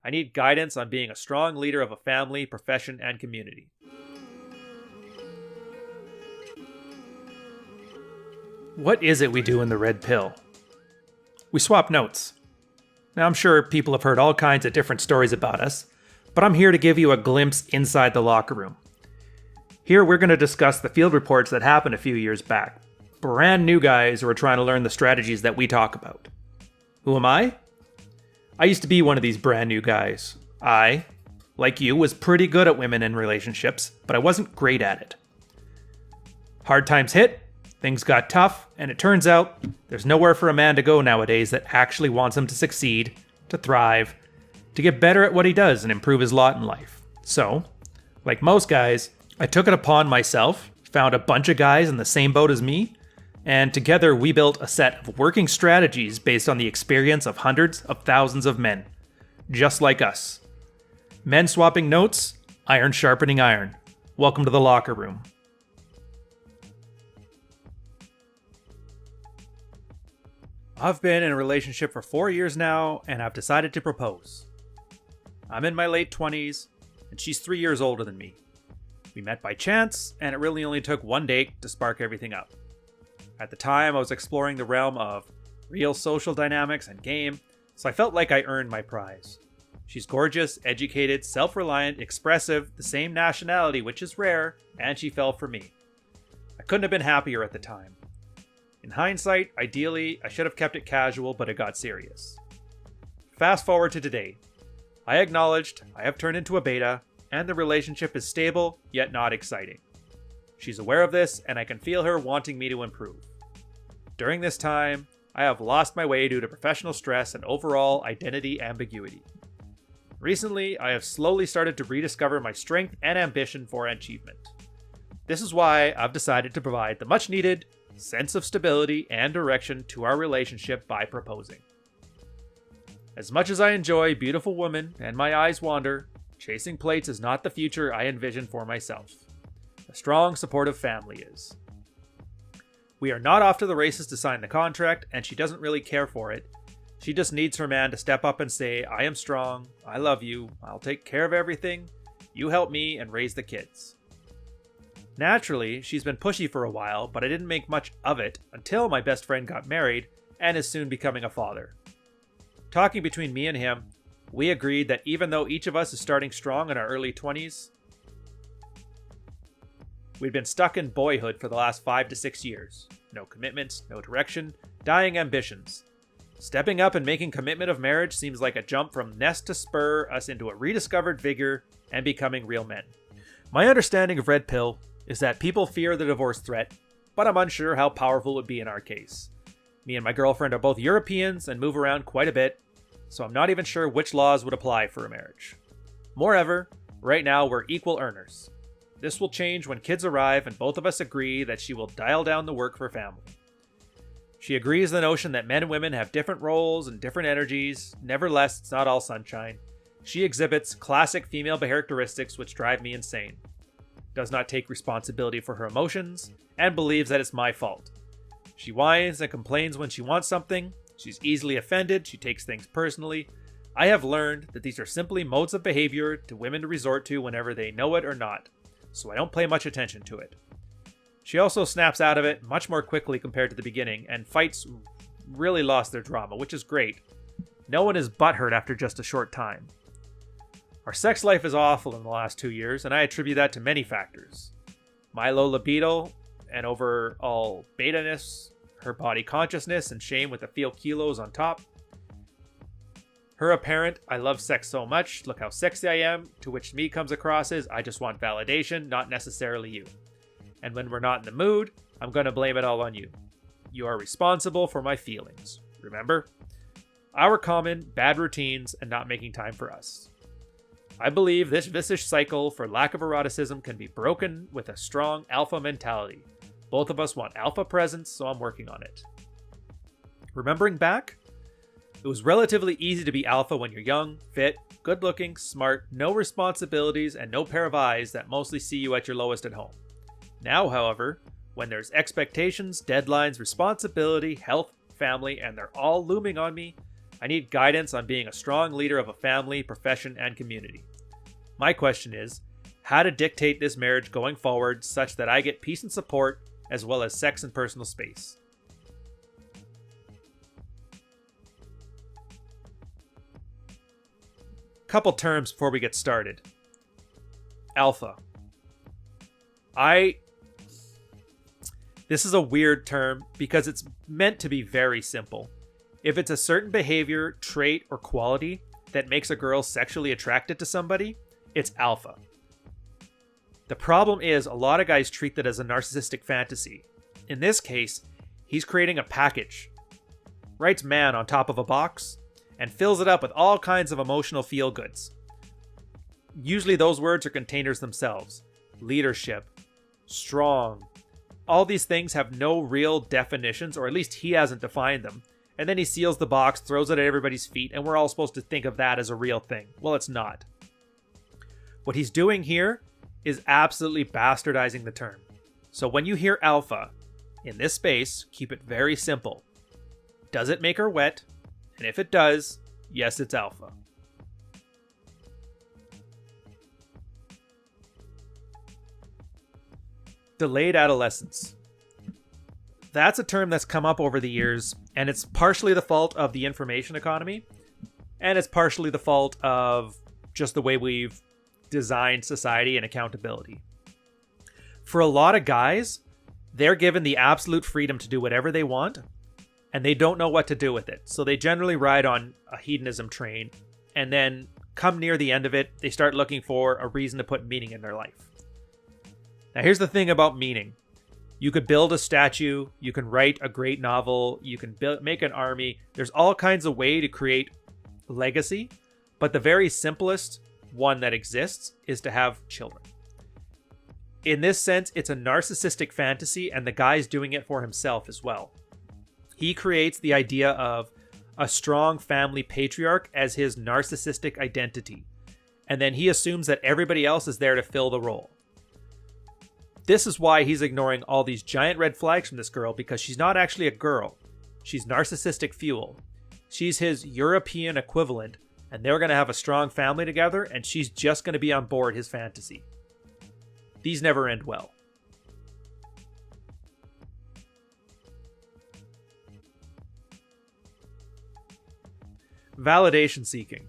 I need guidance on being a strong leader of a family, profession, and community. What is it we do in the Red Pill? We swap notes. Now, I'm sure people have heard all kinds of different stories about us, but I'm here to give you a glimpse inside the locker room. Here, we're going to discuss the field reports that happened a few years back. Brand new guys who are trying to learn the strategies that we talk about. Who am I? I used to be one of these brand new guys. I, like you, was pretty good at women and relationships, but I wasn't great at it. Hard times hit, things got tough, and it turns out there's nowhere for a man to go nowadays that actually wants him to succeed, to thrive, to get better at what he does and improve his lot in life. So, like most guys, I took it upon myself, found a bunch of guys in the same boat as me, and together we built a set of working strategies based on the experience of hundreds of thousands of men, just like us. Men swapping notes, iron sharpening iron. Welcome to the locker room. I've been in a relationship for 4 years now, and I've decided to propose. I'm in my late 20s, and she's 3 years older than me. We met by chance, and it really only took one date to spark everything up. At the time, I was exploring the realm of real social dynamics and game, so I felt like I earned my prize. She's gorgeous, educated, self-reliant, expressive, the same nationality, which is rare, and she fell for me. I couldn't have been happier at the time. In hindsight, ideally, I should have kept it casual, but it got serious. Fast forward to today. I acknowledged I have turned into a beta, and the relationship is stable, yet not exciting. She's aware of this, and I can feel her wanting me to improve. During this time, I have lost my way due to professional stress and overall identity ambiguity. Recently, I have slowly started to rediscover my strength and ambition for achievement. This is why I've decided to provide the much-needed sense of stability and direction to our relationship by proposing. As much as I enjoy beautiful women and my eyes wander, chasing plates is not the future I envision for myself. A strong, supportive family is. We are not off to the races to sign the contract, and she doesn't really care for it. She just needs her man to step up and say, I am strong, I love you, I'll take care of everything, you help me and raise the kids. Naturally, she's been pushy for a while, but I didn't make much of it until my best friend got married and is soon becoming a father. Talking between me and him, we agreed that even though each of us is starting strong in our early 20s, we'd been stuck in boyhood for the last 5 to 6 years. No commitments, no direction, dying ambitions. Stepping up and making commitment of marriage seems like a jump from nest to spur us into a rediscovered vigor and becoming real men. My understanding of Red Pill is that people fear the divorce threat, but I'm unsure how powerful it would be in our case. Me and my girlfriend are both Europeans and move around quite a bit, so I'm not even sure which laws would apply for a marriage. Moreover, right now we're equal earners. This will change when kids arrive and both of us agree that she will dial down the work for family. She agrees the notion that men and women have different roles and different energies. Nevertheless, it's not all sunshine. She exhibits classic female characteristics which drive me insane. Does not take responsibility for her emotions, and believes that it's my fault. She whines and complains when she wants something. She's easily offended. She takes things personally. I have learned that these are simply modes of behavior to women to resort to whenever they know it or not, so I don't pay much attention to it. She also snaps out of it much more quickly compared to the beginning, and fights really lost their drama, which is great. No one is butthurt after just a short time. Our sex life is awful in the last 2 years, and I attribute that to many factors. My low libido and overall beta-ness, her body consciousness and shame with the feel kilos on top. Her apparent, I love sex so much, look how sexy I am, to which me comes across as, I just want validation, not necessarily you. And when we're not in the mood, I'm going to blame it all on you. You are responsible for my feelings. Remember? Our common bad routines and not making time for us. I believe this vicious cycle for lack of eroticism can be broken with a strong alpha mentality. Both of us want alpha presence, so I'm working on it. Remembering back, it was relatively easy to be alpha when you're young, fit, good-looking, smart, no responsibilities, and no pair of eyes that mostly see you at your lowest at home. Now, however, when there's expectations, deadlines, responsibility, health, family, and they're all looming on me, I need guidance on being a strong leader of a family, profession, and community. My question is, how to dictate this marriage going forward such that I get peace and support as well as sex and personal space. Couple terms before we get started. Alpha. This is a weird term because it's meant to be very simple. If it's a certain behavior, trait, or quality that makes a girl sexually attracted to somebody, it's alpha. The problem is a lot of guys treat that as a narcissistic fantasy. In this case, he's creating a package, writes man on top of a box, and fills it up with all kinds of emotional feel-goods. Usually those words are containers themselves. Leadership, strong. All these things have no real definitions, or at least he hasn't defined them. And then he seals the box, throws it at everybody's feet, and we're all supposed to think of that as a real thing. Well, it's not. What he's doing here is absolutely bastardizing the term. So when you hear alpha, in this space, keep it very simple. Does it make her wet? And if it does, yes, it's alpha. Delayed adolescence. That's a term that's come up over the years, and it's partially the fault of the information economy, and it's partially the fault of just the way we've designed society and accountability. For a lot of guys, they're given the absolute freedom to do whatever they want, and they don't know what to do with it. So they generally ride on a hedonism train, and then come near the end of it, they start looking for a reason to put meaning in their life. Now here's the thing about meaning. You could build a statue, you can write a great novel, you can make an army. There's all kinds of ways to create legacy, but the very simplest one that exists is to have children. In this sense, it's a narcissistic fantasy, and the guy's doing it for himself as well. He creates the idea of a strong family patriarch as his narcissistic identity, and then he assumes that everybody else is there to fill the role. This is why he's ignoring all these giant red flags from this girl, because she's not actually a girl. She's narcissistic fuel. She's his European equivalent, and they're going to have a strong family together, and she's just going to be on board his fantasy. These never end well. Validation seeking.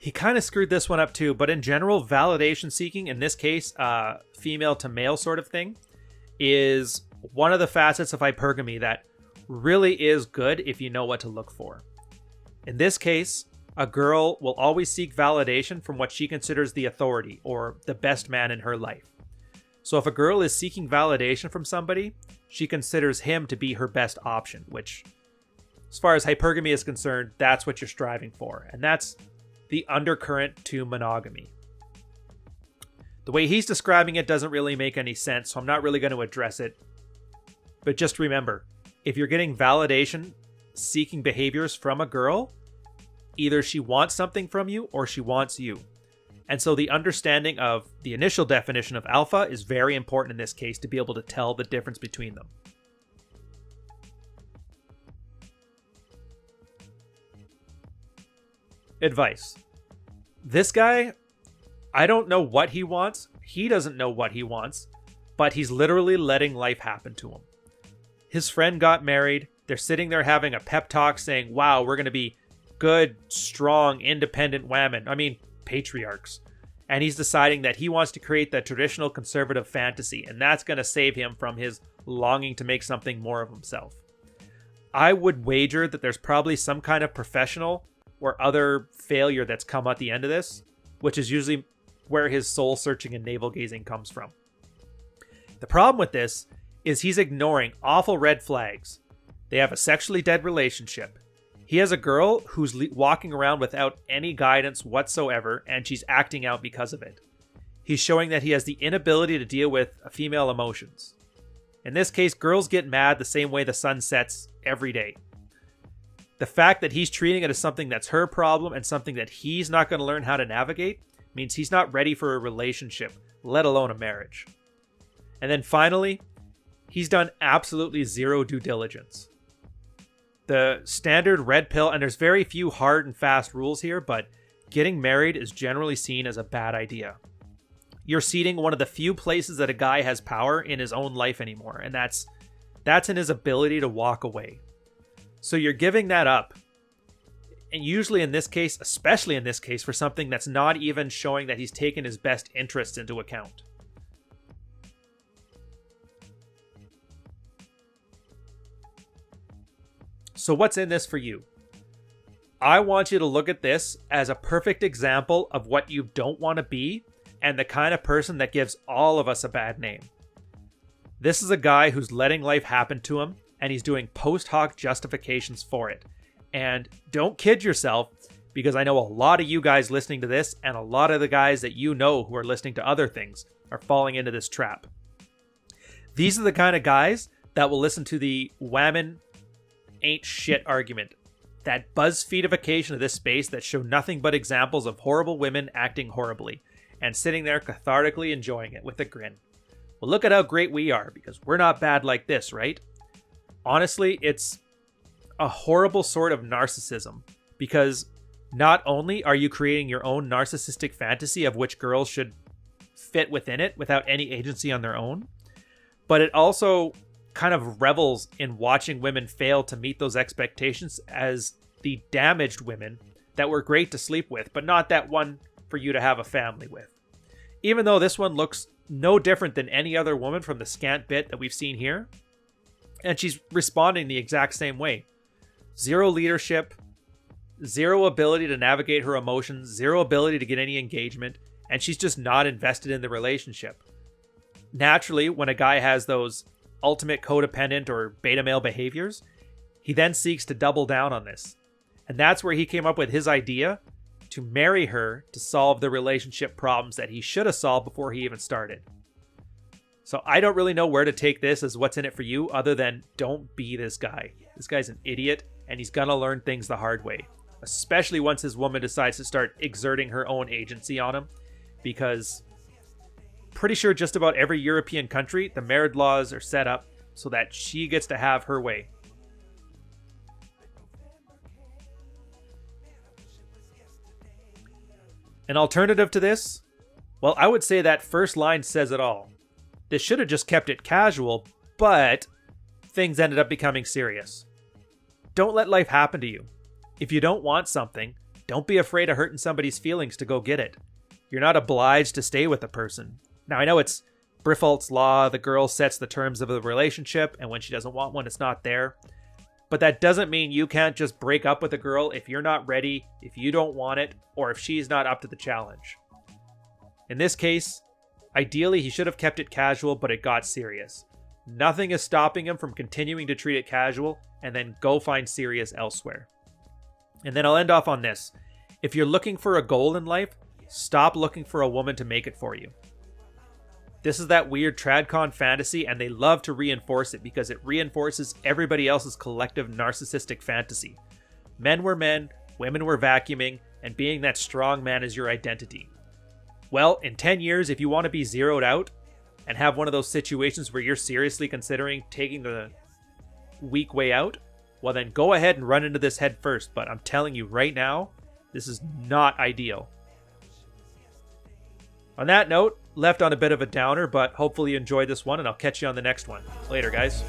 He kind of screwed this one up too, but in general, validation seeking, in this case, female to male sort of thing, is one of the facets of hypergamy that really is good if you know what to look for. In this case, a girl will always seek validation from what she considers the authority or the best man in her life. So if a girl is seeking validation from somebody, she considers him to be her best option, which, as far as hypergamy is concerned, that's what you're striving for. And that's the undercurrent to monogamy. The way he's describing it doesn't really make any sense, so I'm not really going to address it. But just remember, if you're getting validation seeking behaviors from a girl, either she wants something from you or she wants you. And so the understanding of the initial definition of alpha is very important in this case to be able to tell the difference between them. Advice. This guy, I don't know what he wants. He doesn't know what he wants, but he's literally letting life happen to him. His friend got married. They're sitting there having a pep talk saying, wow, we're going to be good, strong, independent women. Patriarchs. And he's deciding that he wants to create the traditional conservative fantasy, and that's going to save him from his longing to make something more of himself. I would wager that there's probably some kind of professional or other failure that's come at the end of this, which is usually where his soul searching and navel gazing comes from. The problem with this is he's ignoring awful red flags. They have a sexually dead relationship. He has a girl who's walking around without any guidance whatsoever, and she's acting out because of it. He's showing that he has the inability to deal with female emotions. In this case, girls get mad the same way the sun sets every day. The fact that he's treating it as something that's her problem and something that he's not going to learn how to navigate means he's not ready for a relationship, let alone a marriage. And then finally, he's done absolutely zero due diligence. The standard red pill, and there's very few hard and fast rules here, but getting married is generally seen as a bad idea. You're ceding one of the few places that a guy has power in his own life anymore, and that's in his ability to walk away. So you're giving that up. And usually in this case, especially in this case, for something that's not even showing that he's taken his best interests into account. So what's in this for you? I want you to look at this as a perfect example of what you don't want to be and the kind of person that gives all of us a bad name. This is a guy who's letting life happen to him, and he's doing post hoc justifications for it. And don't kid yourself, because I know a lot of you guys listening to this, and a lot of the guys that you know who are listening to other things, are falling into this trap. These are the kind of guys that will listen to the whammon ain't shit argument. That BuzzFeedification of this space that show nothing but examples of horrible women acting horribly, and sitting there cathartically enjoying it with a grin. Well, look at how great we are, because we're not bad like this, right? Honestly, it's a horrible sort of narcissism, because not only are you creating your own narcissistic fantasy of which girls should fit within it without any agency on their own, but it also kind of revels in watching women fail to meet those expectations as the damaged women that were great to sleep with, but not that one for you to have a family with. Even though this one looks no different than any other woman from the scant bit that we've seen here, and she's responding the exact same way. Zero leadership, zero ability to navigate her emotions, zero ability to get any engagement, and she's just not invested in the relationship. Naturally, when a guy has those ultimate codependent or beta male behaviors, he then seeks to double down on this. And that's where he came up with his idea to marry her to solve the relationship problems that he should have solved before he even started. So I don't really know where to take this as what's in it for you, other than don't be this guy. This guy's an idiot, and he's gonna learn things the hard way. Especially once his woman decides to start exerting her own agency on him. Because pretty sure just about every European country, the marriage laws are set up so that she gets to have her way. An alternative to this? Well, I would say that first line says it all. This should have just kept it casual, but things ended up becoming serious. Don't let life happen to you. If you don't want something, don't be afraid of hurting somebody's feelings to go get it. You're not obliged to stay with the person. Now, I know it's Briffault's law, the girl sets the terms of the relationship, and when she doesn't want one, it's not there. But that doesn't mean you can't just break up with a girl if you're not ready, if you don't want it, or if she's not up to the challenge. In this case, ideally he should have kept it casual, but it got serious. Nothing is stopping him from continuing to treat it casual, and then go find serious elsewhere. And then I'll end off on this. If you're looking for a goal in life, stop looking for a woman to make it for you. This is that weird tradcon fantasy, and they love to reinforce it because it reinforces everybody else's collective narcissistic fantasy. Men were men, women were vacuuming, and being that strong man is your identity. Well, in 10 years, if you want to be zeroed out and have one of those situations where you're seriously considering taking the weak way out, well then go ahead and run into this head first, but I'm telling you right now, this is not ideal. On that note, left on a bit of a downer, but hopefully you enjoyed this one, and I'll catch you on the next one. Later, guys.